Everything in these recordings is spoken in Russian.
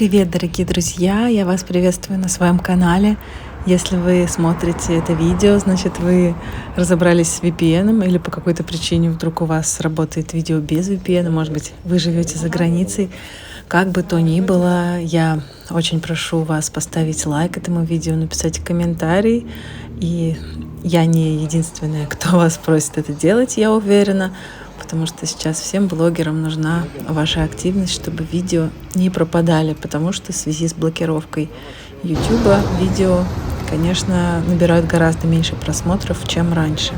Привет, дорогие друзья! Я вас приветствую на своем канале. Если вы смотрите это видео, значит вы разобрались с VPN или по какой-то причине вдруг у вас работает видео без VPN, может быть, вы живете за границей. Как бы то ни было, я очень прошу вас поставить лайк этому видео, написать комментарий. И я не единственная, кто вас просит это делать, я уверена, потому что сейчас всем блогерам нужна ваша активность, чтобы видео не пропадали, потому что в связи с блокировкой YouTube видео, конечно, набирают гораздо меньше просмотров, чем раньше.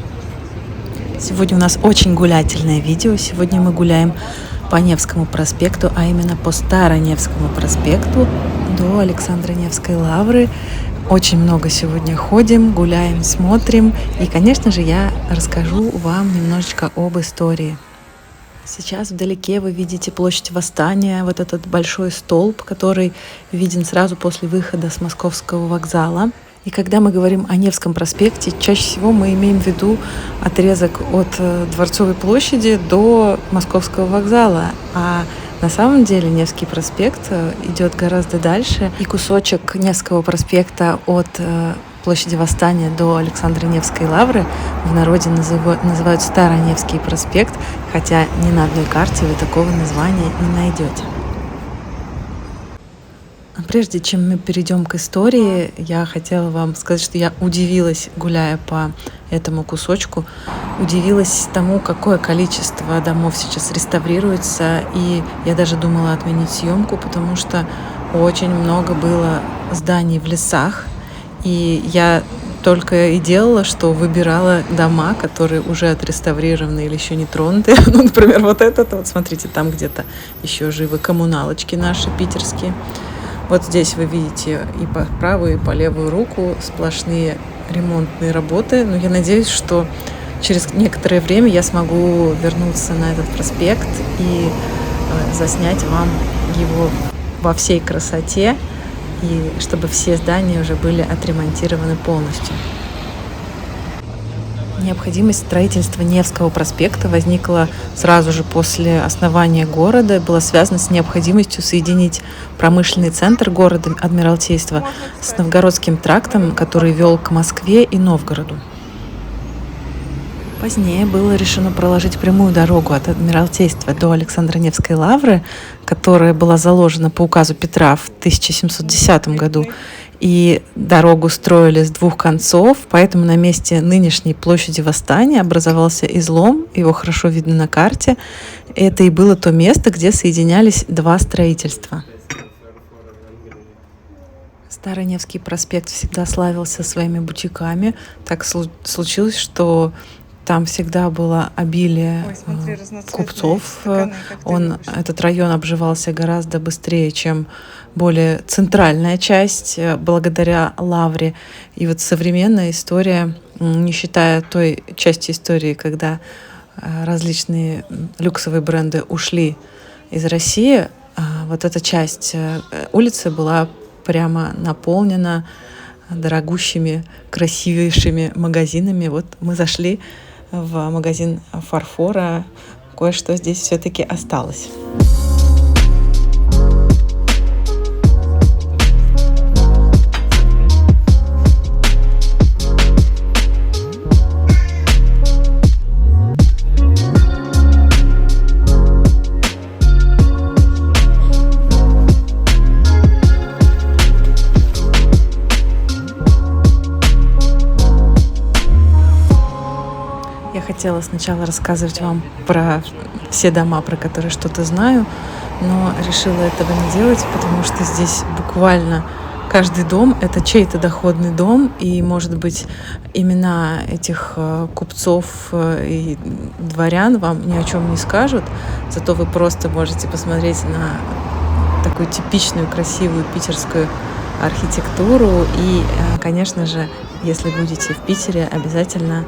Сегодня у нас очень гулятельное видео. Сегодня мы гуляем по Невскому проспекту, а именно по Староневскому проспекту до Александра Невской лавры. Очень много сегодня ходим, гуляем, смотрим. И, конечно же, я расскажу вам немножечко об истории. Сейчас вдалеке вы видите площадь Восстания, вот этот большой столб, который виден сразу после выхода с Московского вокзала. И когда мы говорим о Невском проспекте, чаще всего мы имеем в виду отрезок от Дворцовой площади до Московского вокзала. А на самом деле Невский проспект идет гораздо дальше. И кусочек Невского проспекта от площади Восстания до Александра Невской лавры в народе называют Староневский проспект, хотя ни на одной карте вы такого названия не найдете. Прежде чем мы перейдем к истории, я хотела вам сказать, что я удивилась, гуляя по этому кусочку, удивилась тому, какое количество домов сейчас реставрируется, и я даже думала отменить съемку, потому что очень много было зданий в лесах, и я только и делала, что выбирала дома, которые уже отреставрированы или еще не тронуты. Ну, например, вот этот, вот смотрите, там где-то еще живы коммуналочки наши питерские. Вот здесь вы видите и по правую, и по левую руку сплошные ремонтные работы. Но я надеюсь, что через некоторое время я смогу вернуться на этот проспект и заснять вам его во всей красоте, и чтобы все здания уже были отремонтированы полностью. Необходимость строительства Невского проспекта возникла сразу же после основания города, была связана с необходимостью соединить промышленный центр города Адмиралтейства с Новгородским трактом, который вел к Москве и Новгороду. Позднее было решено проложить прямую дорогу от Адмиралтейства до Александра Невской лавры, которая была заложена по указу Петра в 1710 году. И дорогу строили с двух концов, поэтому на месте нынешней площади Восстания образовался излом, его хорошо видно на карте. Это и было то место, где соединялись два строительства. Старый Невский проспект всегда славился своими бутиками. Так случилось, что там всегда было обилие купцов. Этот район обживался гораздо быстрее, чем более центральная часть, благодаря лавре. И вот современная история, не считая той части истории, когда различные люксовые бренды ушли из России, вот эта часть улицы была прямо наполнена дорогущими, красивейшими магазинами. Вот мы зашли в магазин фарфора, кое-что здесь все-таки осталось. Хотела сначала рассказывать вам про все дома, про которые что-то знаю, но решила этого не делать, потому что здесь буквально каждый дом — это чей-то доходный дом, и, может быть, имена этих купцов и дворян вам ни о чем не скажут, зато вы просто можете посмотреть на такую типичную, красивую питерскую архитектуру. И, конечно же, если будете в Питере, обязательно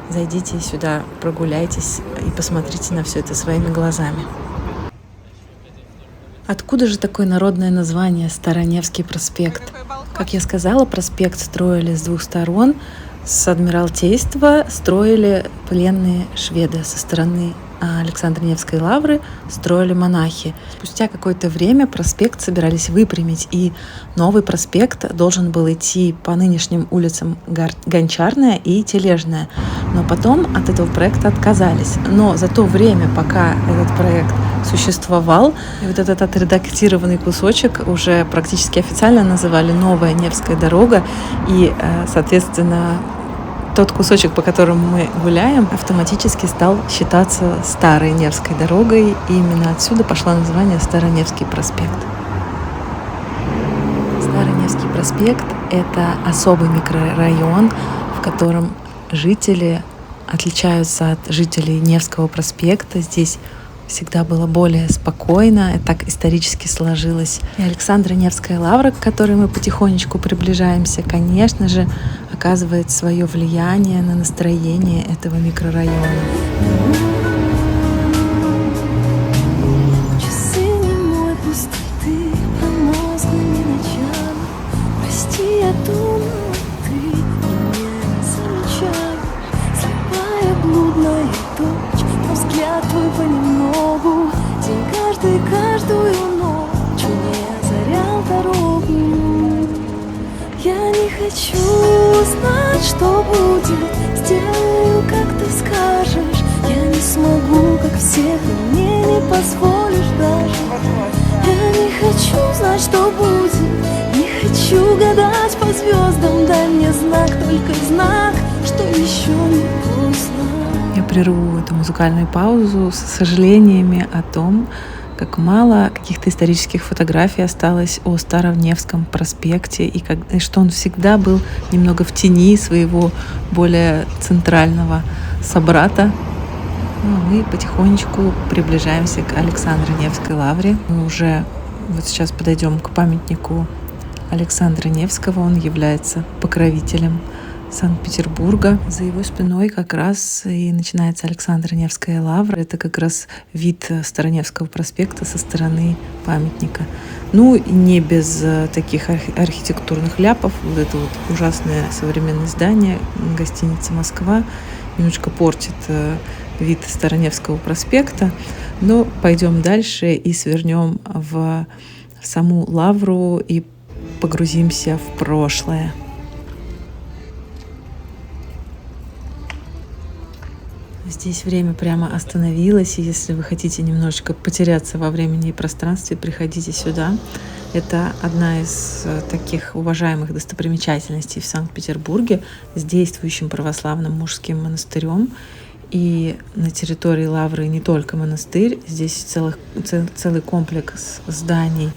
зайдите сюда, прогуляйтесь и посмотрите на все это своими глазами. Откуда же такое народное название Староневский проспект? Как я сказала, проспект строили с двух сторон. С Адмиралтейства строили пленные шведы со стороны Александра Невской лавры строили монахи. Спустя какое-то время проспект собирались выпрямить, и новый проспект должен был идти по нынешним улицам Гончарная и Тележная. Но потом от этого проекта отказались. Но за то время, пока этот проект существовал, и вот этот отредактированный кусочек уже практически официально называли «Новая Невская дорога», и, соответственно, тот кусочек, по которому мы гуляем, автоматически стал считаться Старой Невской дорогой, и именно отсюда пошло название Староневский проспект. Старый Невский проспект – это особый микрорайон, в котором жители отличаются от жителей Невского проспекта. Здесь всегда было более спокойно, и так исторически сложилось. И Александра Невская лавра, к которой мы потихонечку приближаемся, конечно же, оказывает свое влияние на настроение этого микрорайона. Твой понемногу, день каждую ночь мне озарял дорогу. Я не хочу знать, что будет, сделаю, как ты скажешь. Я не смогу, как все, ты мне не позволишь даже. Я не хочу знать, что будет, не хочу гадать по звездам. Дай мне знак, только знак, что еще не поздно. Я прерву эту музыкальную паузу с сожалениями о том, как мало каких-то исторических фотографий осталось о Староневском проспекте, и что он всегда был немного в тени своего более центрального собрата. Мы потихонечку приближаемся к Александре Невской лавре. Мы уже вот сейчас подойдем к памятнику Александра Невского. Он является покровителем Санкт-Петербурга. За его спиной как раз и начинается Александра Невская лавра. Это как раз вид Староневского проспекта со стороны памятника. Ну, и не без таких архитектурных ляпов. Вот это вот ужасное современное здание гостиницы «Москва» немножко портит вид Староневского проспекта. Но пойдем дальше и свернем в саму лавру и погрузимся в прошлое. Здесь время прямо остановилось, и если вы хотите немножечко потеряться во времени и пространстве, приходите сюда. Это одна из таких уважаемых достопримечательностей в Санкт-Петербурге с действующим православным мужским монастырем. И на территории лавры не только монастырь, здесь целый комплекс зданий,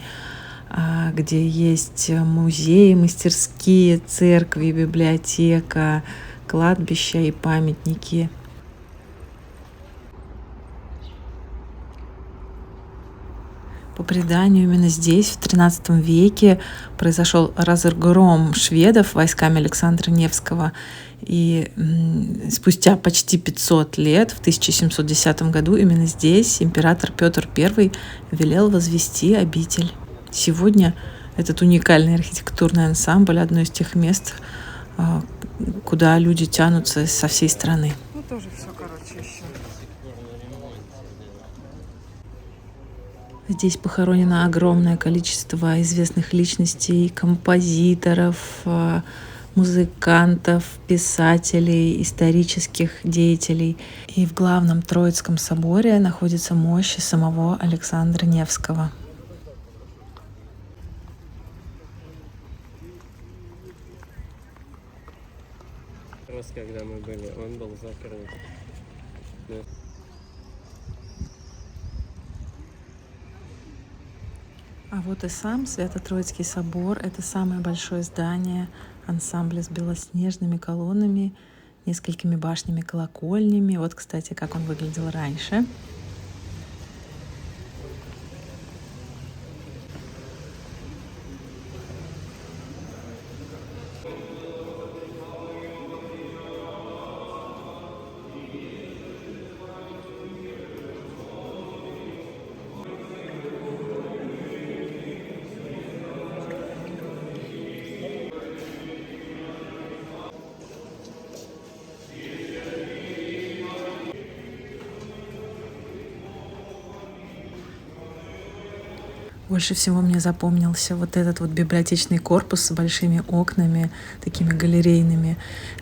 где есть музеи, мастерские, церкви, библиотека, кладбища и памятники. По преданию, именно здесь, в XIII веке, произошел разгром шведов войсками Александра Невского. И спустя почти 500 лет, в 1710 году, именно здесь император Петр I велел возвести обитель. Сегодня этот уникальный архитектурный ансамбль – одно из тех мест, куда люди тянутся со всей страны. Ну, тоже все, короче, еще. Здесь похоронено огромное количество известных личностей, композиторов, музыкантов, писателей, исторических деятелей. И в главном Троицком соборе находится мощь самого Александра Невского. Раз, когда мы были, он был закрыт. А вот и сам Свято-Троицкий собор. Это самое большое здание ансамбля с белоснежными колоннами, несколькими башнями-колокольнями. Вот, кстати, как он выглядел раньше. Больше всего мне запомнился вот этот вот библиотечный корпус с большими окнами, такими галерейными.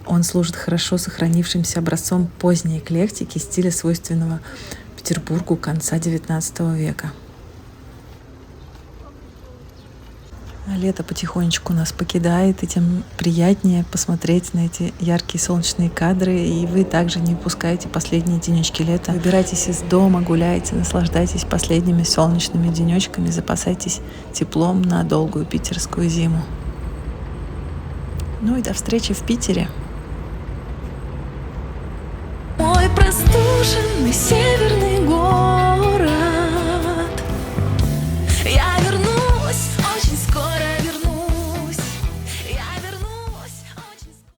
Он служит хорошо сохранившимся образцом поздней эклектики, стиля, свойственного Петербургу конца XIX века. Лето потихонечку нас покидает, и тем приятнее посмотреть на эти яркие солнечные кадры. И вы также не упускаете последние денечки лета. Выбирайтесь из дома, гуляйте, наслаждайтесь последними солнечными денечками, запасайтесь теплом на долгую питерскую зиму. Ну и до встречи в Питере. Мой простуженный северный